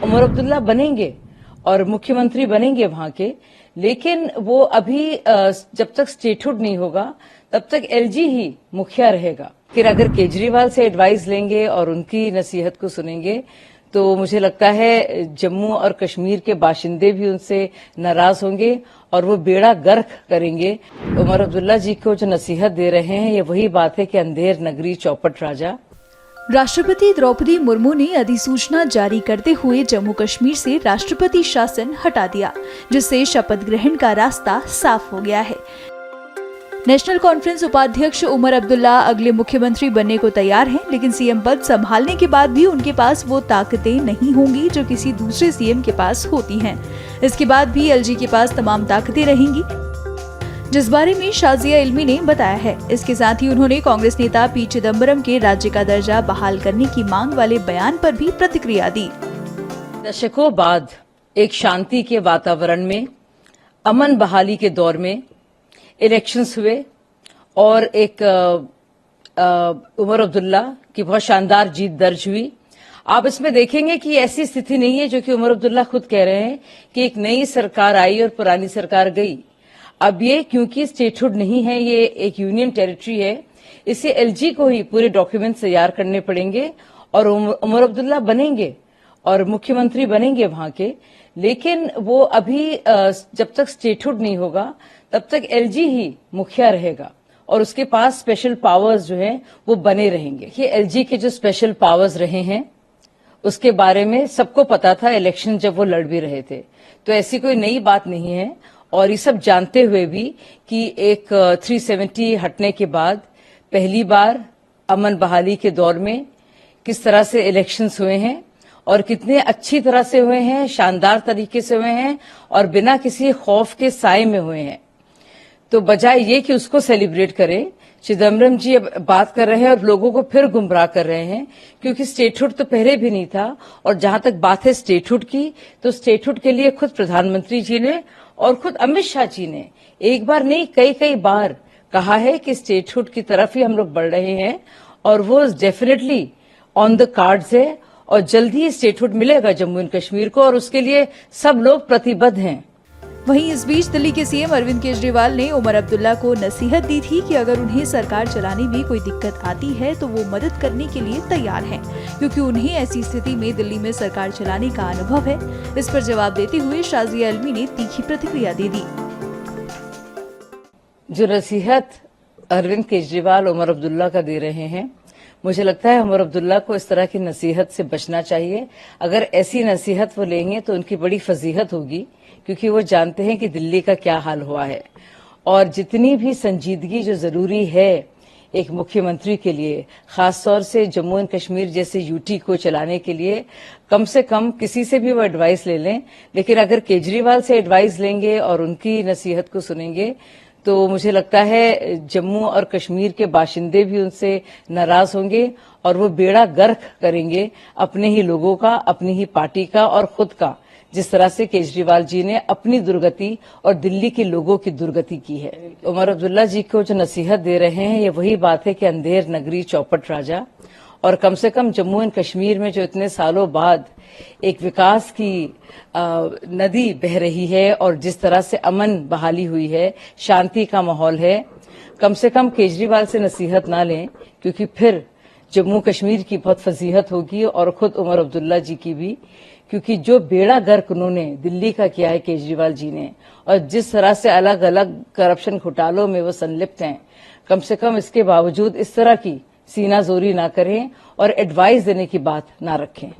उमर अब्दुल्ला बनेंगे और मुख्यमंत्री बनेंगे वहां के, लेकिन वो अभी जब तक स्टेटहुड नहीं होगा तब तक एलजी ही मुखिया रहेगा। फिर अगर केजरीवाल से एडवाइस लेंगे और उनकी नसीहत को सुनेंगे तो मुझे लगता है जम्मू और कश्मीर के बाशिंदे भी उनसे नाराज होंगे और वो बेड़ा गर्क करेंगे। उमर अब्दुल्ला जी को जो नसीहत दे रहे हैं ये वही बात है कि अंधेर नगरी चौपट राजा। राष्ट्रपति द्रौपदी मुर्मू ने अधिसूचना जारी करते हुए जम्मू कश्मीर से राष्ट्रपति शासन हटा दिया, जिससे शपथ ग्रहण का रास्ता साफ हो गया है। नेशनल कॉन्फ्रेंस उपाध्यक्ष उमर अब्दुल्ला अगले मुख्यमंत्री बनने को तैयार हैं, लेकिन सीएम पद संभालने के बाद भी उनके पास वो ताकतें नहीं होंगी जो किसी दूसरे सीएम के पास होती हैं। इसके बाद भी एलजी के पास तमाम ताकतें रहेंगी, जिस बारे में शाजिया इल्मी ने बताया है। इसके साथ ही उन्होंने कांग्रेस नेता पी चिदम्बरम के राज्य का दर्जा बहाल करने की मांग वाले बयान पर भी प्रतिक्रिया दी। दशकों बाद एक शांति के वातावरण में, अमन बहाली के दौर में इलेक्शंस हुए और एक उमर अब्दुल्ला की बहुत शानदार जीत दर्ज हुई। आप इसमें देखेंगे कि ऐसी स्थिति नहीं है जो कि उमर अब्दुल्ला खुद कह रहे हैं कि एक नई सरकार आई और पुरानी सरकार गई। अब ये क्योंकि स्टेटहुड नहीं है, ये एक यूनियन टेरिटरी है, इसे एलजी को ही पूरे डॉक्यूमेंट्स तैयार करने पड़ेंगे और उमर अब्दुल्ला बनेंगे और मुख्यमंत्री बनेंगे वहां के, लेकिन वो अभी जब तक स्टेटहुड नहीं होगा तब तक एलजी ही मुखिया रहेगा और उसके पास स्पेशल पावर्स जो हैं वो बने रहेंगे। ये एलजी के जो स्पेशल पावर्स रहे हैं उसके बारे में सबको पता था इलेक्शन जब वो लड़ भी रहे थे, तो ऐसी कोई नई बात नहीं है। और ये सब जानते हुए भी कि एक 370 हटने के बाद पहली बार अमन बहाली के दौर में किस तरह से इलेक्शंस हुए हैं और कितने अच्छी तरह से हुए हैं, शानदार तरीके से हुए हैं और बिना किसी खौफ के साए में हुए हैं। तो बजाय ये कि उसको सेलिब्रेट करें, चिदम्बरम जी अब बात कर रहे हैं और लोगों को फिर गुमराह कर रहे हैं, क्योंकि स्टेटहुड तो पहले भी नहीं था। और जहां तक बात है स्टेटहुड की, तो स्टेटहुड के लिए खुद प्रधानमंत्री जी ने और खुद अमित शाह जी ने एक बार नहीं कई बार कहा है कि स्टेटहुड की तरफ ही हम लोग बढ़ रहे हैं और वो डेफिनेटली ऑन द कार्ड्स है और जल्दी ही स्टेटहुड मिलेगा जम्मू एंड कश्मीर को और उसके लिए सब लोग प्रतिबद्ध हैं। वहीं इस बीच दिल्ली के सीएम अरविंद केजरीवाल ने उमर अब्दुल्ला को नसीहत दी थी कि अगर उन्हें सरकार चलाने में कोई दिक्कत आती है तो वो मदद करने के लिए तैयार हैं, क्योंकि उन्हें ऐसी स्थिति में दिल्ली में सरकार चलाने का अनुभव है। इस पर जवाब देते हुए शाजिया इल्मी ने तीखी प्रतिक्रिया दे दी। जो नसीहत अरविंद केजरीवाल उमर अब्दुल्ला का दे रहे हैं, मुझे लगता है उमर अब्दुल्ला को इस तरह की नसीहत से बचना चाहिए। अगर ऐसी नसीहत वो लेंगे तो उनकी बड़ी फजीहत होगी, क्योंकि वो जानते हैं कि दिल्ली का क्या हाल हुआ है और जितनी भी संजीदगी जो जरूरी है एक मुख्यमंत्री के लिए, खासतौर से जम्मू एंड कश्मीर जैसे यूटी को चलाने के लिए, कम से कम किसी से भी वो एडवाइस ले लें। लेकिन अगर केजरीवाल से एडवाइस लेंगे और उनकी नसीहत को सुनेंगे तो मुझे लगता है जम्मू और कश्मीर के बाशिंदे भी उनसे नाराज होंगे और वो बेड़ा गर्क करेंगे अपने ही लोगों का, अपनी ही पार्टी का और खुद का, जिस तरह से केजरीवाल जी ने अपनी दुर्गति और दिल्ली के लोगों की दुर्गति की है। उमर अब्दुल्ला जी को जो नसीहत दे रहे हैं ये वही बात है कि अंधेर नगरी चौपट राजा, और कम से कम जम्मू एंड कश्मीर में जो इतने सालों बाद एक विकास की नदी बह रही है और जिस तरह से अमन बहाली हुई है, शांति का माहौल है, कम से कम केजरीवाल से नसीहत ना लें, क्योंकि फिर जम्मू कश्मीर की बहुत फजीहत होगी और खुद उमर अब्दुल्ला जी की भी, क्योंकि जो बेड़ा गर्क उन्होंने दिल्ली का किया है केजरीवाल जी ने और जिस तरह से अलग अलग करप्शन घोटालों में वो संलिप्त हैं, कम से कम इसके बावजूद इस तरह की सीनाजोरी ना करें और एडवाइस देने की बात ना रखें।